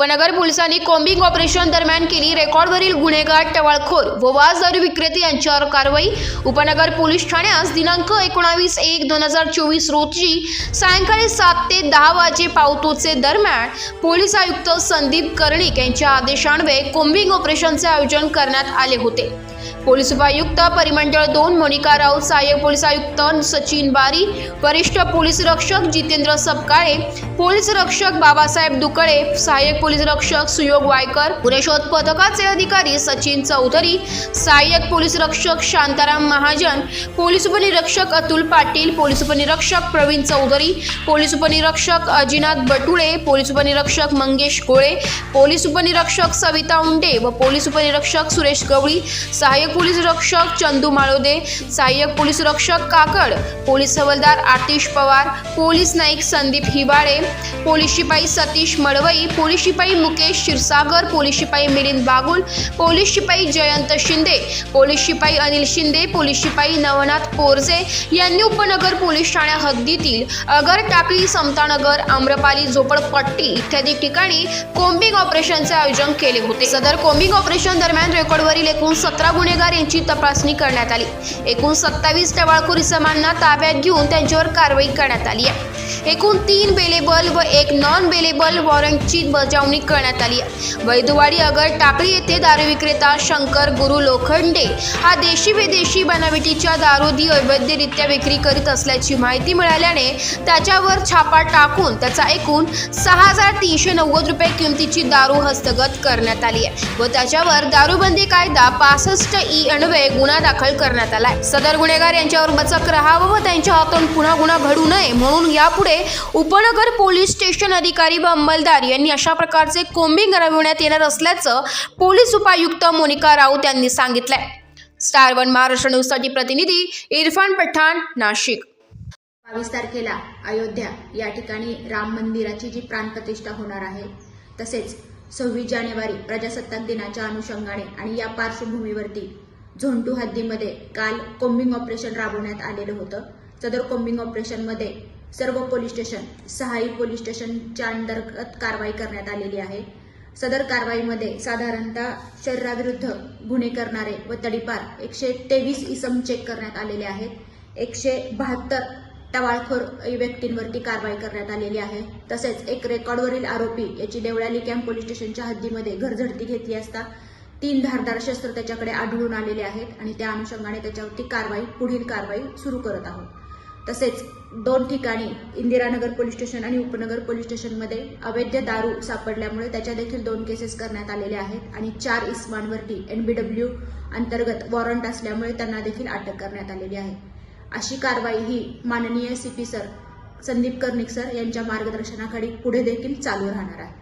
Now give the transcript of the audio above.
उपनगर पोलिसांनी combing operation दरम्यान केली रेकॉर्डवरील गुन्हेगार टवाळखोर व वास दारू विक्रेते यांच्यावर कारवाई। उपनगर पोलीस ठाण्यास दिनांक 19/1/2024 रोजी सायंकाळी 7 ते 10 वाजे पावतोचे दरम्यान पोलीस आयुक्त संदीप कर्णिक यांच्या आदेशान्वये कॉम्बिंग ऑपरेशनचे आयोजन करण्यात आले होते। पोलीस उपायुक्त परिमंडळ 2 मोनिका राऊत, सहाय्यक पोलीस आयुक्त सचिन बारी, वरिष्ठ पोलीस रक्षक जितेंद्र सपकाळे, पोलीस रक्षक बाबासाहेब दुकळे, सहाय्यक पोलीस रक्षक सुयोग वायकर, गुन्हे शोध पथकाचे अधिकारी सचिन चौधरी, सहाय्यक पोलीस रक्षक शांताराम महाजन, पोलीस उपनिरीक्षक अतुल पाटील, पोलीस उपनिरीक्षक प्रवीण चौधरी, पोलीस उपनिरीक्षक अजिनाथ बटुळे, पोलीस उपनिरीक्षक मंगेश गोळे, पोलीस उपनिरीक्षक सविता उंडे व पोलीस उपनिरीक्षक सुरेश गवळी, सहाय्यक पोलीस रक्षक चंदू माळोदे, सहाय्यक पोलीस रक्षक काकड, पोलीस हवालदार आतिश पवार, पोलीस नाईक संदीप हिवाळे, पोलीस शिपाई सतीश मळवई, पोलीस शिपाई मुकेश क्षीरसागर, पोलीस शिपाई मिलिंद बागुल, पोलीस शिपाई जयंत शिंदे, पोलीस शिपाई अनिल शिंदे, पोलीस शिपाई नवनाथ पोरजे यांनी उपनगर पोलीस ठाण्या हद्दीतील अगर टाकळी, समतानगर, आम्रपाली, झोपडपट्टी इत्यादी ठिकाणी कॉम्बिंग ऑपरेशनचे आयोजन केले होते। सदर कॉम्बिंग ऑपरेशन दरम्यान रेकॉर्डवरील एकूण 17 गुन्हेगार यांची तपासणी करण्यात आली। एकूण 27 टवाळखोर इसमांना ताब्यात घेऊन त्यांच्यावर कारवाई करण्यात आली आहे। एकूण 3 बेलेबल व 1 नॉन बेलेबल वॉरंटची बजावणी करण्यात आली आहे। वैदवाडी अगर टाकळी येथे दारू विक्रेता शंकर गुरु लोखंडे हा देशी विदेशी बनावटीच्या दारूदी अवैधरित्या विक्री करीत असल्याची माहिती मिळाल्याने त्याच्यावर छापा टाकून त्याचा एकूण 6,390 रुपये किमतीची दारू हस्तगत करण्यात आली आहे व त्याच्यावर दारूबंदी कायदा 65E अन्वये गुन्हा दाखल करण्यात आला आहे। सदर गुन्हेगार यांच्यावर बचक राहावं व त्यांच्या हातून पुन्हा गुन्हा घडू नये म्हणून यापुढे उपनगर पोलीस स्टेशन अधिकारी व अंमलदार यांनी अशा प्रकारचे कॉम्बिंग राबविण्यात येणार असल्याचं पोलीस उपायुक्त मोनिका राऊत यांनी सांगितलंय। स्टार 1 महाराष्ट्र न्यूज साठी प्रतिनिधी इरफान पठाण, नाशिक। 22 तारखेला अयोध्या या ठिकाणी राम मंदिराची जी प्राणप्रतिष्ठा होणार आहे, तसेच 26 जानेवारी प्रजासत्ताक दिनाच्या अनुषंगाने आणि या पार्श्वभूमीवरती झोन 2 हद्दीमध्ये काल कॉम्बिंग ऑपरेशन राबवण्यात आलेलं होतं। सदर कॉम्बिंग ऑपरेशनमध्ये सर्व पोलीस स्टेशन, सहाय्यक पोलीस स्टेशनच्या अंतर्गत कारवाई करण्यात आलेली आहे। सदर कारवाईमध्ये साधारणतः शरीराविरुद्ध गुन्हे करणारे व तडीपार 123 इसम चेक करण्यात आलेले आहेत। 172 टवाळखोर व्यक्तींवरती कारवाई करण्यात आलेली आहे। तसेच एक रेकॉर्डवरील आरोपी याची देवळाली कॅम्प पोलीस स्टेशनच्या हद्दीमध्ये घरझडती घेतली असता 3 धारदार शस्त्र त्याच्याकडे आढळून आलेले आहेत आणि त्या अनुषंगाने त्याच्यावरती पुढील कारवाई सुरू करत आहोत। तसेच 2 ठिकाणी इंदिरानगर पोलीस स्टेशन आणि उपनगर पोलीस स्टेशनमध्ये अवैध दारू सापडल्यामुळे त्याच्या देखील 2 केसेस करण्यात आलेले आहेत आणि 4 इसमांवरती NBW अंतर्गत वॉरंट असल्यामुळे त्यांना देखील अटक करण्यात आलेली आहे। अशी कारवाई ही माननीय CP sir Sandeep Karnik sir यांच्या मार्गदर्शनाखाली पुढे देखील चालू राहणार आहे।